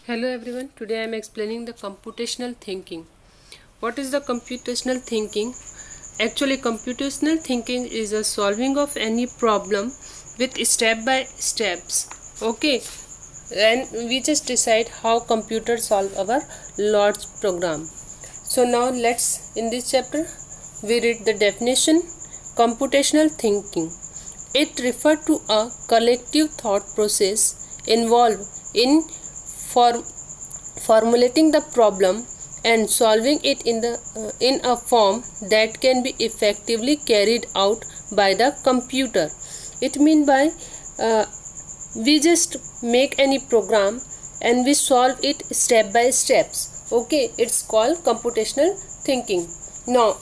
Hello everyone, today I am explaining the computational thinking. What is the computational thinking? Actually, computational thinking is a solving of any problem with step by steps. Okay, and we just decide how computer solve our large program. So now in this chapter we read the definition. Computational thinking. It refers to a collective thought process involved in formulating the problem and solving it in a form that can be effectively carried out by the computer. It means by we just make any program and we solve it step by steps. Okay, it's called computational thinking. Now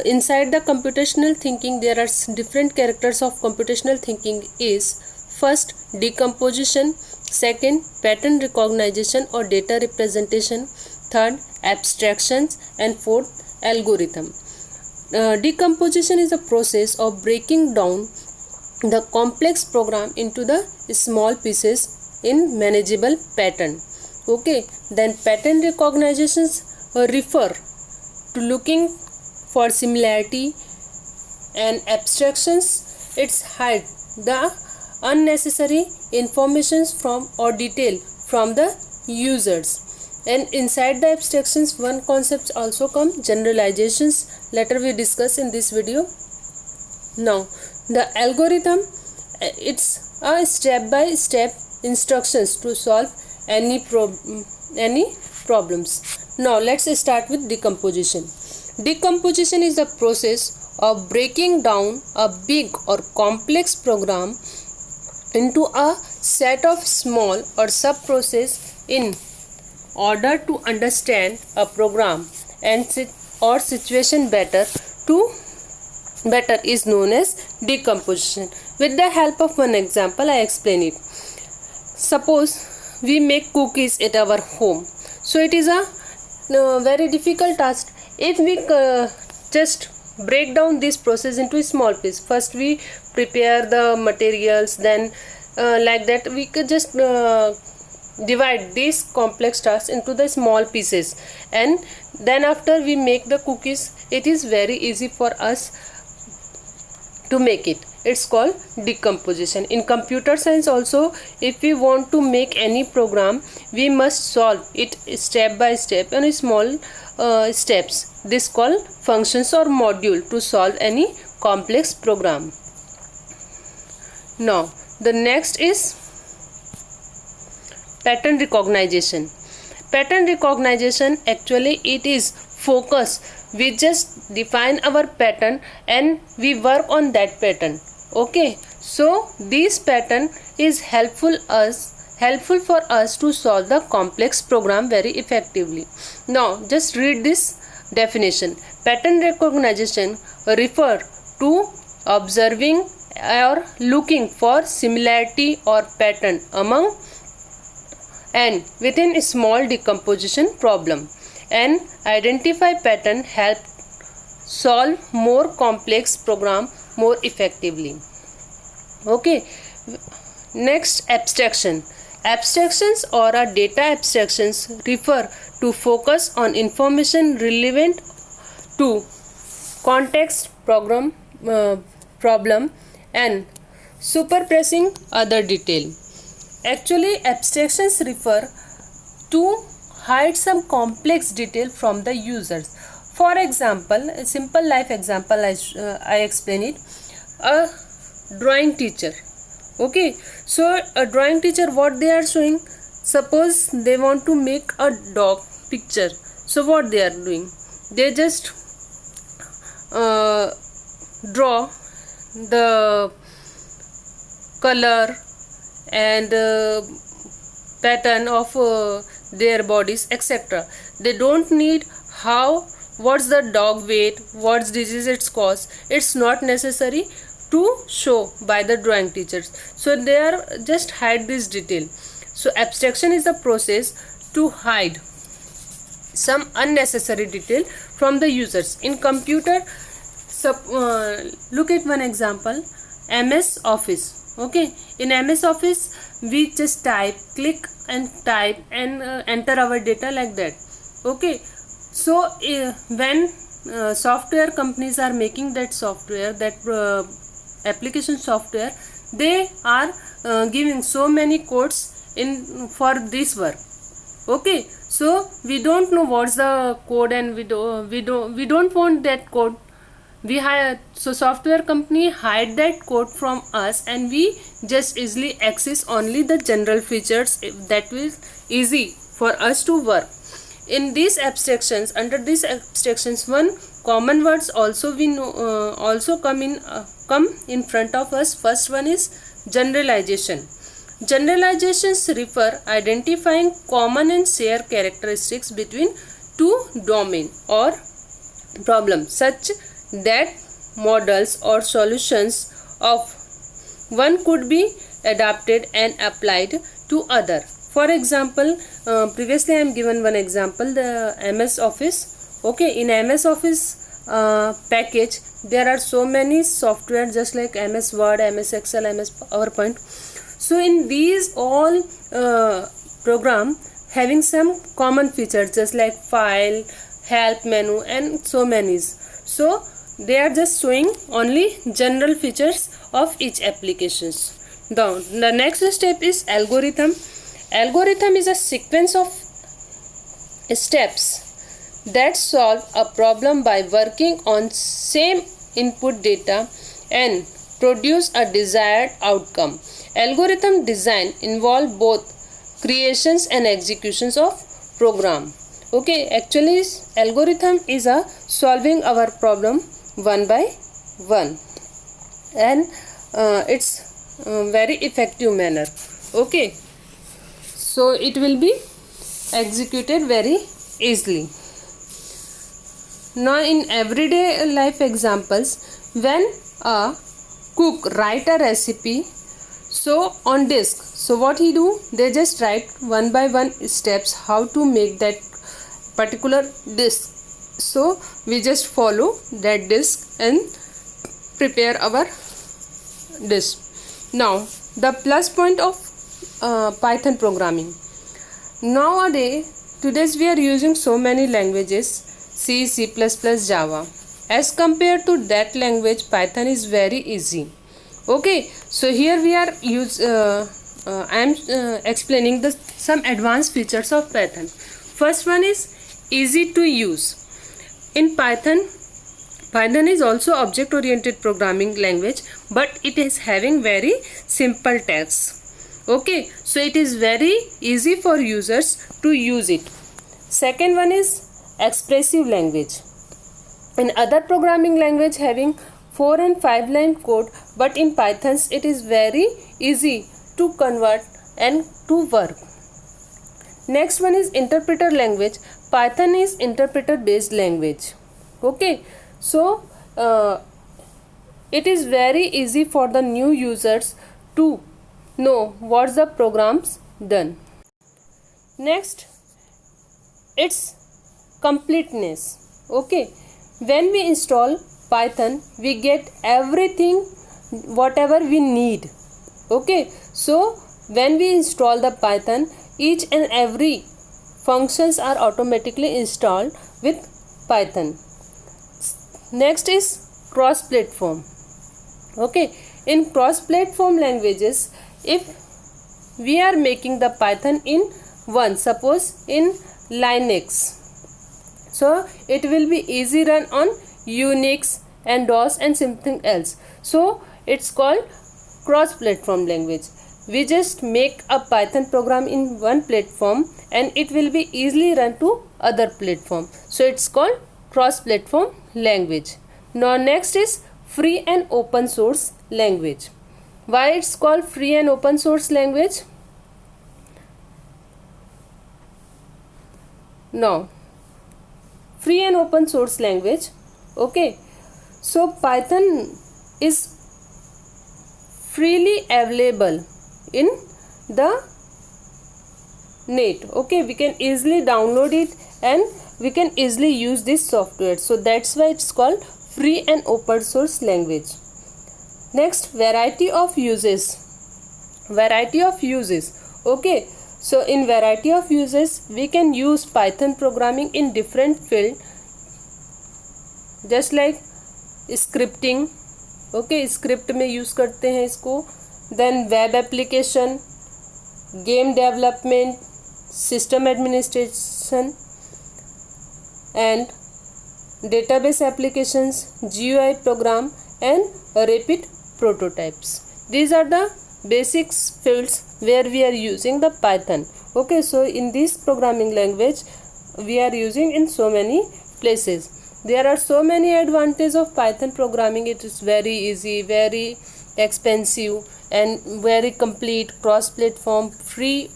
inside the computational thinking there are different characters of computational thinking. Is first decomposition, second pattern recognition or data representation, third abstractions, and fourth algorithm. Decomposition is a process of breaking down the complex program into the small pieces in manageable pattern. Okay, then pattern recognitions refer to looking for similarity, and abstractions it's hide the unnecessary informations from or detail from the users. And inside the abstractions one concept also come, generalizations. Later we discuss in this video. Now the algorithm, it's a step by step instructions to solve any problems. Now let's start with decomposition. Decomposition is the process of breaking down a big or complex program into a set of small or sub-process in order to understand a program and situation better is known as decomposition. With the help of one example I explain it. Suppose we make cookies at our home. So it is a very difficult task. If we just break down this process into a small piece, first we prepare the materials, then like that we could just divide these complex tasks into the small pieces, and then after we make the cookies, it is very easy for us to make it. It's called decomposition. In computer science also, if we want to make any program, we must solve it step by step and small steps. This called functions or module to solve any complex program. Now the next is pattern recognition. Pattern recognition, actually it is focus. We just define our pattern and we work on that pattern. Okay, so this pattern is helpful for us to solve the complex program very effectively. Now just read this definition. Pattern recognition refer to observing or looking for similarity or pattern among and within a small decomposition problem, and identify pattern help solve more complex program more effectively. Okay, next abstraction. Abstractions or data abstractions refer to focus on information relevant to context problem and superpressing other detail. Actually, abstractions refer to hide some complex detail from the users. For example, a simple life example I explain it. A drawing teacher. Okay, so a drawing teacher, what they are showing, suppose they want to make a dog picture. So what they are doing, they just draw the color and pattern of their bodies, etc. They don't need what's the dog weight, what's disease it's cause. It's not necessary to show by the drawing teachers. So they are just hide this detail. So abstraction is the process to hide some unnecessary detail from the users. In computer, look at one example. MS Office. Okay, in MS Office we just click and type and enter our data like that. Okay, so when software companies are making that software, that application software, they are giving so many codes in for this work. Okay, so we don't know what's the code, and we don't want that code. We hide, so software company hide that code from us, and we just easily access only the general features that will easy for us to work. In these abstractions, under these abstractions, one common words also we know also come in front of us. First one is generalization. Generalizations refer identifying common and shared characteristics between two domain or problems, such that models or solutions of one could be adapted and applied to other. For example, previously I am given one example, the MS Office. Okay, in MS Office package there are so many software just like MS Word, MS Excel, MS PowerPoint. So in these all program having some common features just like file, help menu, and so many. So they are just showing only general features of each applications. The next step is algorithm. Algorithm is a sequence of steps that solve a problem by working on same input data and produce a desired outcome. Algorithm design involve both creations and executions of program. Okay, actually algorithm is a solving our problem one by one, and it's very effective manner. Okay, so it will be executed very easily. Now in everyday life examples, when a cook write a recipe so on disk, so what he do, they just write one by one steps how to make that particular disk. So we just follow that disk and prepare our disk. Now the plus point of Python programming. Today's we are using so many languages, C, C++, Java. As compared to that language, Python is very easy. Okay, so here we are I am explaining some advanced features of Python. First one is easy to use. In Python is also object oriented programming language, but it is having very simple tasks. Okay, so it is very easy for users to use it. Second one is expressive language. In other programming language having 4 and 5 line code, but in Python's it is very easy to convert and to work. Next one is interpreter language. Python is interpreter based language. Okay, so it is very easy for the new users to know what's the programs done. Next, its completeness. Okay, when we install Python, we get everything whatever we need. Okay, so when we install the Python, each and every functions are automatically installed with Python. Next is cross-platform. Okay, in cross-platform languages, if we are making the Python in one, suppose in Linux, so it will be easy run on Unix and DOS and something else. So it's called cross-platform language. We just make a Python program in one platform and it will be easily run to other platform. So it's called cross-platform language. Now next is free and open source language. Why it's called free and open source language? Now free and open source language. Okay, so Python is freely available in the net. Okay, we can easily download it and we can easily use this software. So that's why it's called free and open source language. Next, variety of uses. Variety of uses. Okay, so in variety of uses we can use Python programming in different field, just like scripting. Okay, script में use करते हैं इसको. Then web application, game development, system administration and database applications, GUI program and rapid prototypes. These are the basic fields where we are using the Python. Okay, so in this programming language we are using in so many places. There are so many advantages of Python programming. It is very easy, very expensive and very complete, cross-platform, free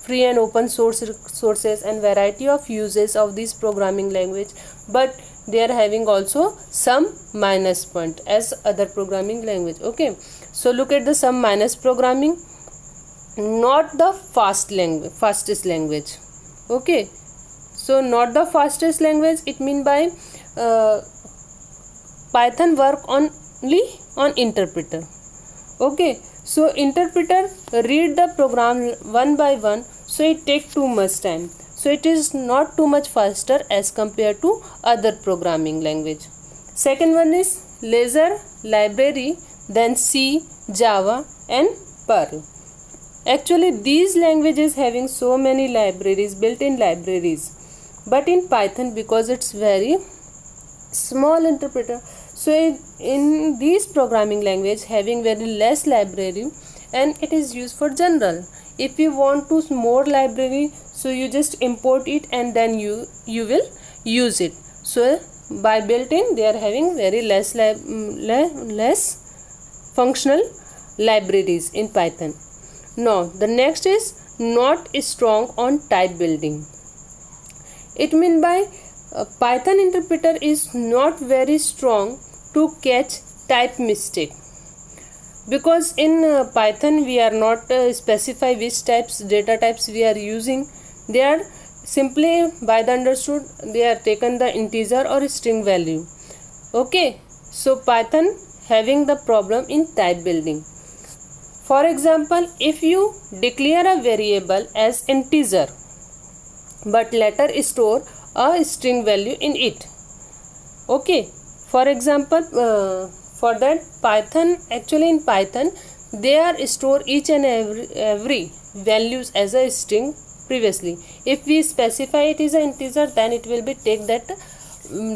and open sources and variety of uses of this programming language. But they are having also some minus point as other programming language. Okay, so look at the some minus programming. Not the fastest language. Okay, so not the fastest language, it mean by Python work only on interpreter. Okay, so interpreter read the program one by one, so it take too much time. So it is not too much faster as compared to other programming language. Second one is laser library, then C, Java and Perl. Actually these languages having so many libraries, built-in libraries, but in Python, because it's very small interpreter, so in this programming language having very less library and it is used for general. If you want to more library, so you just import it and then you will use it. So by built-in they are having very less functional libraries in Python. Now the next is not strong on type building. It means by Python interpreter is not very strong to catch type mistake, because in Python we are not specify which data types we are using. They are simply by the understood they are taken the integer or string value. Okay, so Python having the problem in type building. For example, if you declare a variable as integer but later store a string value in it. Okay, for example, for that Python, actually in Python they are store each and every values as a string previously. If we specify it is an integer, then it will be take that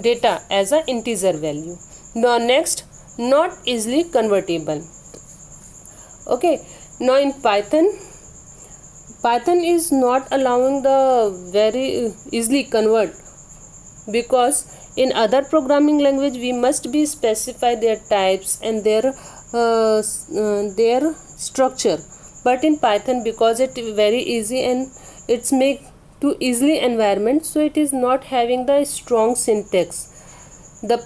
data as an integer value. Now next, not easily convertible. Okay, now in Python is not allowing the very easily convert, because in other programming language we must be specify their types and their structure, but in Python because it very easy and it's make to easily environment, so it is not having the strong syntax. The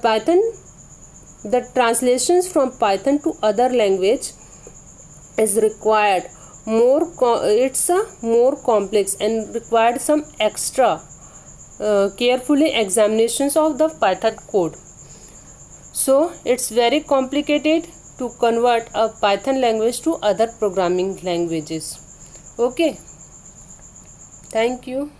translations from Python to other language is required it's a more complex and required some extra carefully examinations of the Python code. So it's very complicated to convert a Python language to other programming languages. Okay, thank you.